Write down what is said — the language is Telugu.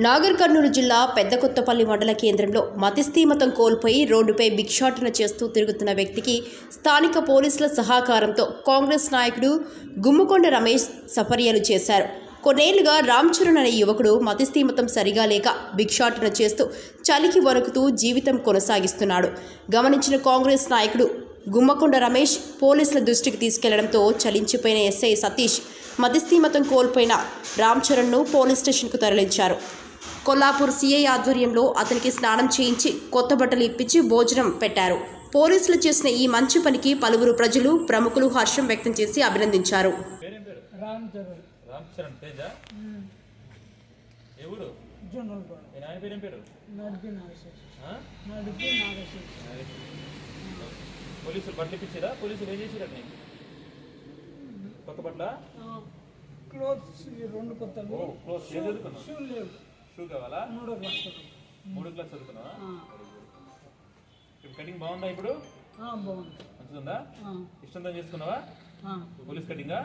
నాగర్ కర్నూలు జిల్లా పెద్దకొత్తపల్లి మండల కేంద్రంలో మతిస్థీమతం కోల్పోయి రోడ్డుపై భిక్షాటన చేస్తూ తిరుగుతున్న వ్యక్తికి స్థానిక పోలీసుల సహకారంతో కాంగ్రెస్ నాయకుడు గుమ్మకొండ రమేష్ సపర్యలు చేశారు. కొన్నేళ్లుగా రామ్ చరణ్ అనే యువకుడు మతిస్థీమతం సరిగా లేక భిక్షాటన చేస్తూ చలికి వణుకుతూ జీవితం కొనసాగిస్తున్నాడు. గమనించిన కాంగ్రెస్ నాయకుడు గుమ్మకొండ రమేష్ పోలీసుల దృష్టికి తీసుకెళ్లడంతో చలించిపోయిన ఎస్ఐ సతీష్ మతిస్థీమతం కోల్పోయిన రామ్ చరణ్ను పోలీస్ స్టేషన్కు తరలించారు. కొల్లాపూర్ సిఐ ఆధ్వర్యంలో అతనికి స్నానం చేయించి కొత్త బట్టలు ఇప్పించి భోజనం పెట్టారు. పోలీసులు చేసిన ఈ మంచి పనికి పలువురు ప్రజలు ప్రముఖులు హర్షం వ్యక్తం చేసి అభినందించారు. పోలీసులు బట్టలు ఇప్పించారా? పోలీసులు ఏం చేసిరా? కొత్త బట్టల క్లోత్స్ రెండు కొత్తలు. షూ కావాలా? 3 క్లాస్ చదువుకున్నావా? కటింగ్ బాగుందా? ఇప్పుడు బాగుంది, మంచిగా ఉందా? ఇష్టంతో చేసుకున్నావా? పోలీస్ కటింగా?